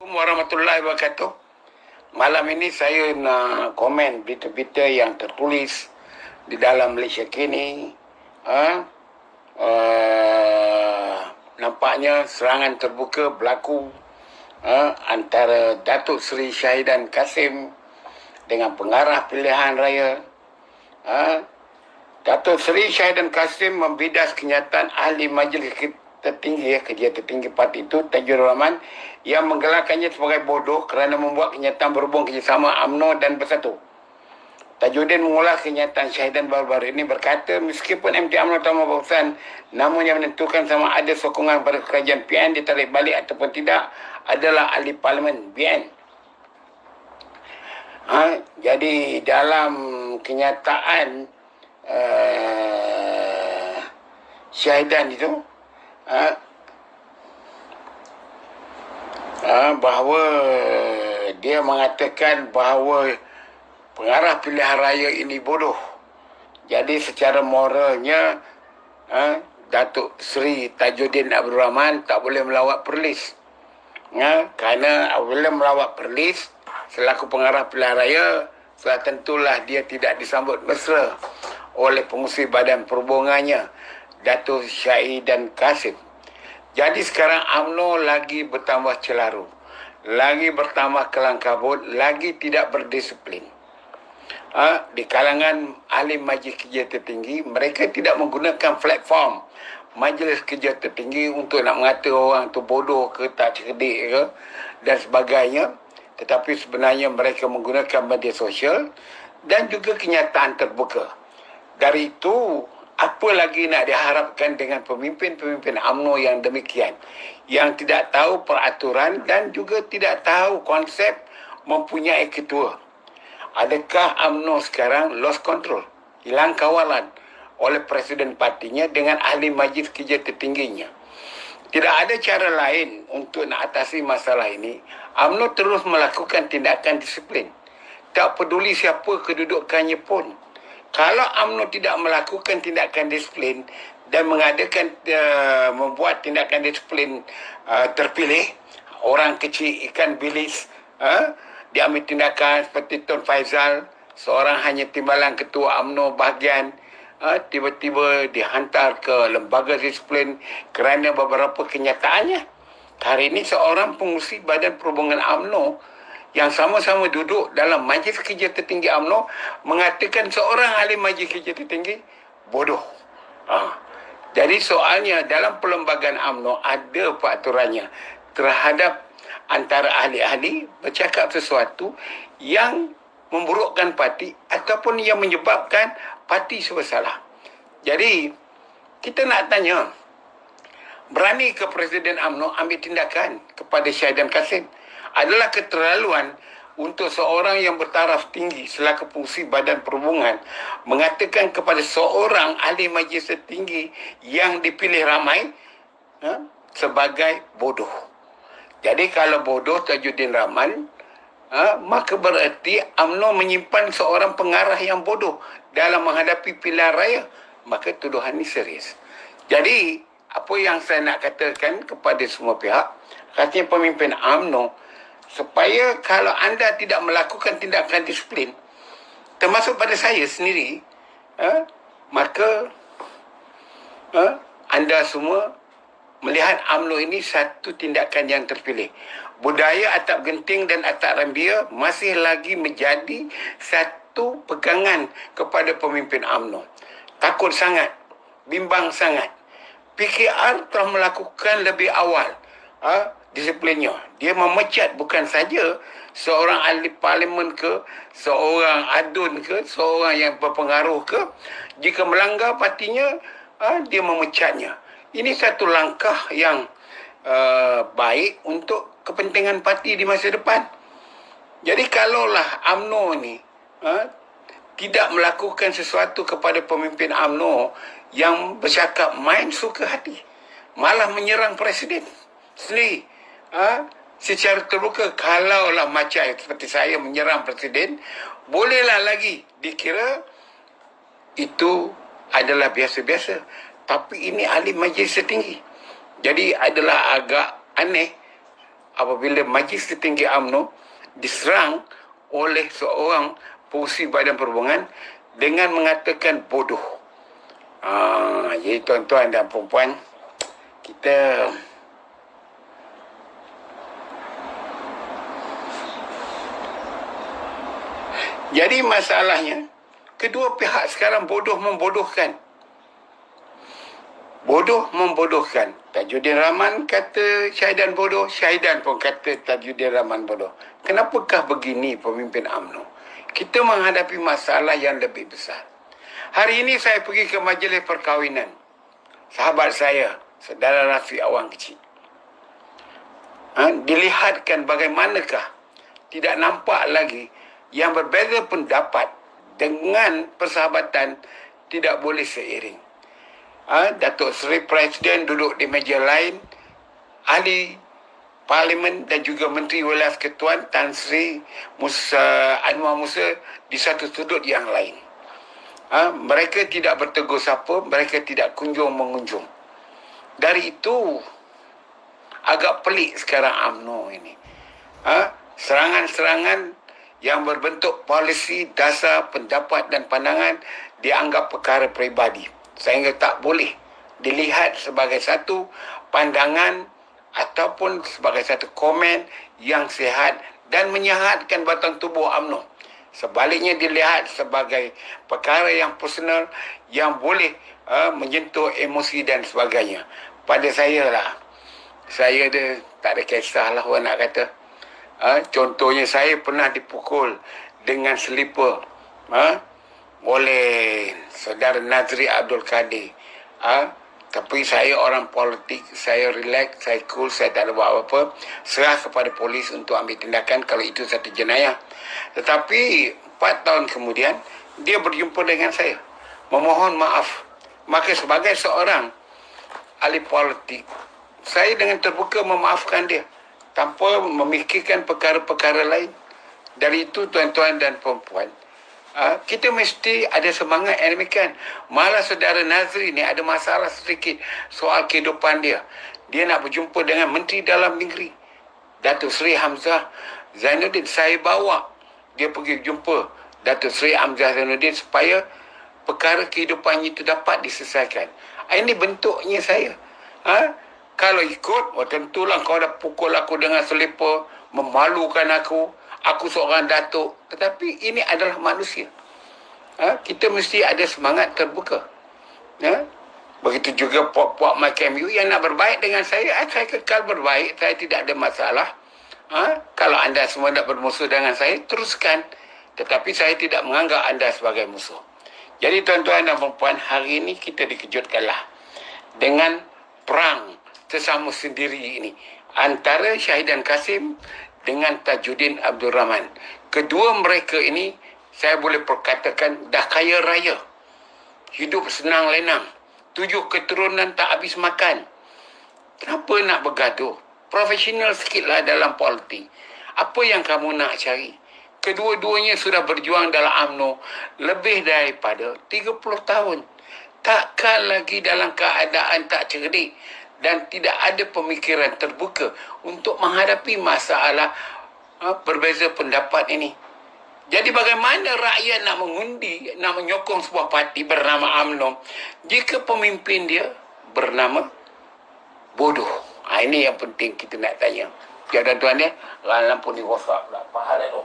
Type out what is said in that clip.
Assalamualaikum warahmatullahi wabarakatuh. Malam ini saya nak komen berita-berita yang tertulis di dalam Malaysia kini. Nampaknya serangan terbuka berlaku antara Datuk Seri Syahidan Kassim dengan pengarah pilihan raya. Datuk Seri Syahidan Kassim membidas kenyataan ahli majlis tertinggi, kerja tertinggi parti itu, Tajudin Rahman, yang menggelarkannya sebagai bodoh kerana membuat kenyataan berhubung kerjasama UMNO dan Bersatu. Tajudin mengulas kenyataan Syahidan baru-baru ini, berkata meskipun MT UMNO telah berkeputusan, namun yang menentukan sama ada sokongan pada kerajaan PN ditarik balik ataupun tidak adalah ahli parlimen PN. Jadi dalam kenyataan Syahidan itu, bahawa dia mengatakan bahawa pengarah pilihan raya ini bodoh. Jadi secara moralnya Datuk Seri Tajudin Abdul Rahman tak boleh melawat Perlis. Kerana apabila melawat Perlis selaku pengarah pilihan raya, sudah tentulah dia tidak disambut mesra oleh pengurusi badan perhubungannya, Datuk Syahidan Kassim. Jadi sekarang UMNO lagi bertambah celaru, lagi bertambah kelang kabut, lagi tidak berdisiplin. Di kalangan ahli majlis kerja tertinggi, mereka tidak menggunakan platform majlis kerja tertinggi untuk nak mengata orang tu bodoh ke, tak cerdik ke dan sebagainya. Tetapi sebenarnya mereka menggunakan media sosial dan juga kenyataan terbuka. Dari itu, apa lagi nak diharapkan dengan pemimpin-pemimpin UMNO yang demikian, yang tidak tahu peraturan dan juga tidak tahu konsep mempunyai ketua? Adakah UMNO sekarang lost control, hilang kawalan oleh presiden partinya dengan ahli majlis kerja tertingginya? Tidak ada cara lain untuk nak atasi masalah ini. UMNO terus melakukan tindakan disiplin, tak peduli siapa kedudukannya pun. Kalau UMNO tidak melakukan tindakan disiplin dan mengadakan membuat tindakan disiplin terpilih, orang kecil ikan bilis, diambil tindakan seperti Tun Faizal, seorang hanya timbalan ketua UMNO bahagian, tiba-tiba dihantar ke lembaga disiplin kerana beberapa kenyataannya. Hari ini seorang pengurusi badan perhubungan UMNO yang sama-sama duduk dalam majlis kerja tertinggi UMNO mengatakan seorang ahli majlis kerja tertinggi bodoh. Jadi soalnya dalam perlembagaan UMNO ada peraturannya terhadap antara ahli-ahli bercakap sesuatu yang memburukkan parti ataupun yang menyebabkan parti bersalah. Jadi kita nak tanya, berani ke Presiden UMNO ambil tindakan kepada Syahidan Kassim? Adalah keterlaluan untuk seorang yang bertaraf tinggi selaku pengurusi badan perhubungan mengatakan kepada seorang ahli majlis tertinggi yang dipilih ramai sebagai bodoh. Jadi kalau bodoh Tajudin Rahman, maka bererti UMNO menyimpan seorang pengarah yang bodoh dalam menghadapi pilihan raya. Maka tuduhan ini serius. Jadi apa yang saya nak katakan kepada semua pihak, katanya pemimpin UMNO, supaya kalau anda tidak melakukan tindakan disiplin, termasuk pada saya sendiri, maka anda semua melihat UMNO ini satu tindakan yang terpilih. Budaya atap genting dan atap rambia masih lagi menjadi satu pegangan kepada pemimpin UMNO. Takut sangat, bimbang sangat. PKR telah melakukan lebih awal disiplinnya. Dia memecat bukan saja seorang ahli parlimen ke, seorang adun ke, seorang yang berpengaruh ke. Jika melanggar partinya, dia memecatnya. Ini satu langkah yang baik untuk kepentingan parti di masa depan. Jadi kalaulah UMNO ni tidak melakukan sesuatu kepada pemimpin UMNO yang bercakap main suka hati, malah menyerang presiden sendiri secara terbuka, kalaulah macam seperti saya menyerang presiden, bolehlah lagi dikira itu adalah biasa-biasa. Tapi ini ahli majlis tertinggi. Jadi adalah agak aneh apabila Majlis Tertinggi UMNO diserang oleh seorang pengurusi Badan Perhubungan dengan mengatakan bodoh. Jadi tuan-tuan dan puan-puan, kita jadi masalahnya kedua pihak sekarang bodoh membodohkan. Bodoh membodohkan. Tajudin Rahman kata Syahidan bodoh, Syahidan pun kata Tajudin Rahman bodoh. Kenapakah begini pemimpin UMNO? Kita menghadapi masalah yang lebih besar. Hari ini saya pergi ke majlis perkahwinan sahabat saya, saudara Rafiq Awang Kecil. Dilihatkan bagaimanakah tidak nampak lagi yang berbeza pendapat dengan persahabatan tidak boleh seiring. Datuk Seri Presiden duduk di meja lain, ahli Parlimen dan juga Menteri Wilayah Ketuan Tan Sri Anwar Musa di satu sudut yang lain. Mereka tidak bertegur sapa, mereka tidak kunjung mengunjung. Dari itu agak pelik sekarang UMNO ini. Serangan-serangan yang berbentuk polisi, dasar, pendapat dan pandangan dianggap perkara peribadi, sehingga tak boleh dilihat sebagai satu pandangan ataupun sebagai satu komen yang sihat dan menyihatkan batang tubuh UMNO. Sebaliknya dilihat sebagai perkara yang personal yang boleh menyentuh emosi dan sebagainya. Pada saya lah, saya tak ada kisah lah orang nak kata. Contohnya saya pernah dipukul dengan selipar oleh saudara Nazri Abdul Kadir. Tapi saya orang politik, saya relax, saya cool, saya tak ada buat apa-apa. Serah kepada polis untuk ambil tindakan kalau itu satu jenayah. Tetapi 4 tahun kemudian dia berjumpa dengan saya, memohon maaf. Maka sebagai seorang ahli politik, saya dengan terbuka memaafkan dia tanpa memikirkan perkara-perkara lain. Dari itu tuan-tuan dan puan-puan, kita mesti ada semangat yang demikian. Malah saudara Nazri ni ada masalah sedikit soal kehidupan dia. Dia nak berjumpa dengan Menteri Dalam Negeri Datuk Seri Hamzah Zainuddin. Saya bawa dia pergi jumpa Datuk Seri Hamzah Zainuddin supaya perkara kehidupannya itu dapat diselesaikan. Ini bentuknya saya. Kalau ikut, tentulah kau dah pukul aku dengan selipar, memalukan aku. Aku seorang datuk. Tetapi ini adalah manusia. Kita mesti ada semangat terbuka. Begitu juga puak-puak macam you yang nak berbaik dengan saya kekal berbaik. Saya tidak ada masalah. Kalau anda semua nak bermusuh dengan saya, teruskan. Tetapi saya tidak menganggap anda sebagai musuh. Jadi tuan-tuan dan puan-puan, hari ini kita dikejutkanlah dengan perang sesama sendiri ini antara Syahidan Kasim dengan Tajudin Abdul Rahman. Kedua mereka ini saya boleh perkatakan dah kaya raya, hidup senang lenang, 7 keturunan tak habis makan. Kenapa nak bergaduh? Profesional sikitlah dalam politik. Apa yang kamu nak cari? Kedua-duanya sudah berjuang dalam UMNO lebih daripada 30 tahun. Takkan lagi dalam keadaan tak cerdik dan tidak ada pemikiran terbuka untuk menghadapi masalah berbeza pendapat ini. Jadi bagaimana rakyat nak mengundi, nak menyokong sebuah parti bernama UMNO jika pemimpin dia bernama bodoh? Ini yang penting kita nak tanya. Ya tuan-tuan ya, lampu ni rosak pula. Faham tak tu?